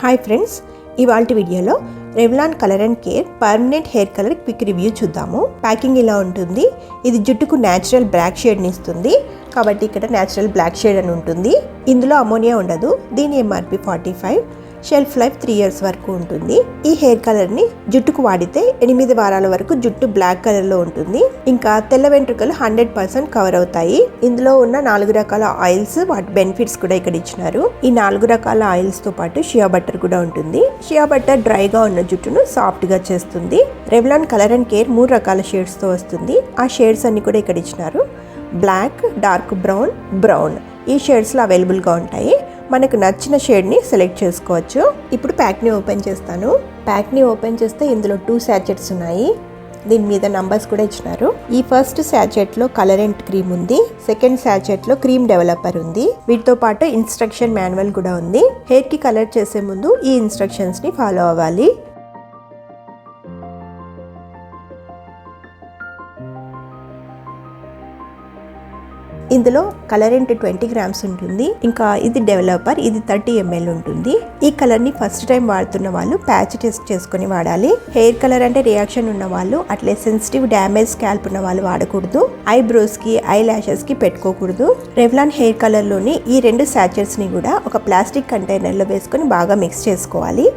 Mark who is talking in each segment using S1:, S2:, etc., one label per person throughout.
S1: Hi friends, ఇవాల్టి వీడియోలో Revlon colour and care permanent hair colour quick review చూద్దాము. Packing ఇలా ఉంటుంది. ఇది జుట్టుకు న్యాచురల్ బ్లాక్ షేడ్ని ఇస్తుంది కాబట్టి ఇక్కడ న్యాచురల్ బ్లాక్ షేడ్ అని ఉంటుంది. ఇందులో అమోనియా ఉండదు. దీని ఎంఆర్పి 45, షెల్ఫ్ లైఫ్ 3 years వరకు ఉంటుంది. ఈ హెయిర్ కలర్ని జుట్టుకు వాడితే 8 వారాల వరకు జుట్టు బ్లాక్ కలర్లో ఉంటుంది. ఇంకా తెల్ల వెంట్రుకలు 100% కవర్ అవుతాయి. ఇందులో ఉన్న 4 రకాల ఆయిల్స్, వాటి బెనిఫిట్స్ కూడా ఇక్కడ ఇచ్చినారు. ఈ 4 రకాల ఆయిల్స్ తో పాటు షియా బటర్ కూడా ఉంటుంది. షియా బటర్ డ్రైగా ఉన్న జుట్టును సాఫ్ట్ గా చేస్తుంది. రెవ్లాన్ కలర్ అండ్ కేర్ 3 రకాల షేడ్స్ తో వస్తుంది. ఆ షేడ్స్ అన్ని కూడా ఇక్కడ ఇచ్చినారు. బ్లాక్, డార్క్ బ్రౌన్, బ్రౌన్ ఈ షేడ్స్లో అవైలబుల్గా ఉంటాయి. మనకు నచ్చిన షేడ్ని సెలెక్ట్ చేసుకోవచ్చు. ఇప్పుడు ప్యాక్ని ఓపెన్ చేస్తాను. ప్యాక్ని ఓపెన్ చేస్తే ఇందులో 2 sachets ఉన్నాయి. దీని మీద నంబర్స్ కూడా ఇచ్చినారు. ఈ ఫస్ట్ శాచెట్లో కలరెంట్ క్రీమ్ ఉంది. సెకండ్ శాచెట్లో క్రీమ్ డెవలపర్ ఉంది. వీటితో పాటు ఇన్స్ట్రక్షన్ మాన్యువల్ కూడా ఉంది. హెయిర్ కి కలర్ చేసే ముందు ఈ ఇన్స్ట్రక్షన్స్ ని ఫాలో అవ్వాలి. ఇందులో కలరెంట్ 20 grams ఉంటుంది. ఇంకా ఇది డెవలపర్, ఇది 30 ml ఉంటుంది. ఈ కలర్ ని ఫస్ట్ టైం వాడుతున్న వాళ్ళు ప్యాచ్ టెస్ట్ చేసుకుని వాడాలి. హెయిర్ కలర్ అంటే రియాక్షన్ ఉన్న వాళ్ళు, అట్లే సెన్సిటివ్ డ్యామేజ్ స్కాల్ప్ ఉన్న వాళ్ళు వాడకూడదు. ఐబ్రోస్ కి, ఐ లాషెస్ కి పెట్టుకోకూడదు. రెవ్లాన్ హెయిర్ కలర్ లోని ఈ 2 sachets ని కూడా ఒక ప్లాస్టిక్ కంటైనర్ లో వేసుకొని బాగా మిక్స్ చేసుకోవాలి.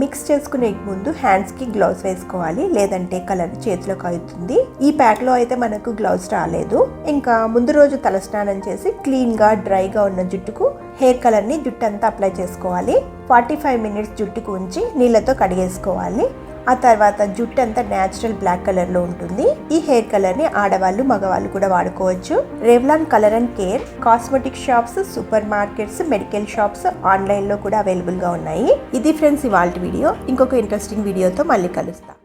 S1: మిక్స్ చేసుకునే ముందు హ్యాండ్స్కి గ్లౌస్ వేసుకోవాలి, లేదంటే కలర్ చేతిలోకి అవుతుంది. ఈ ప్యాక్లో అయితే మనకు గ్లౌస్ రాలేదు. ఇంకా ముందు రోజు తలస్నానం చేసి క్లీన్గా డ్రైగా ఉన్న జుట్టుకు హెయిర్ కలర్ని జుట్టు అంతా అప్లై చేసుకోవాలి. 45 minutes జుట్టుకు ఉంచి నీళ్ళతో కడిగేసుకోవాలి. ఆ తర్వాత జుట్టు అంతా న్యాచురల్ బ్లాక్ కలర్లో ఉంటుంది. ఈ హెయిర్ కలర్ని ఆడవాళ్ళు, మగవాళ్ళు కూడా వాడుకోవచ్చు. Revlon colour and care cosmetic shops, super markets, medical shops, ఆన్లైన్లో కూడా అవైలబుల్గా ఉన్నాయి. ఇది ఫ్రెండ్స్ ఇవాల్టి వీడియో. ఇంకొక ఇంట్రెస్టింగ్ వీడియోతో మళ్ళీ కలుస్తాం.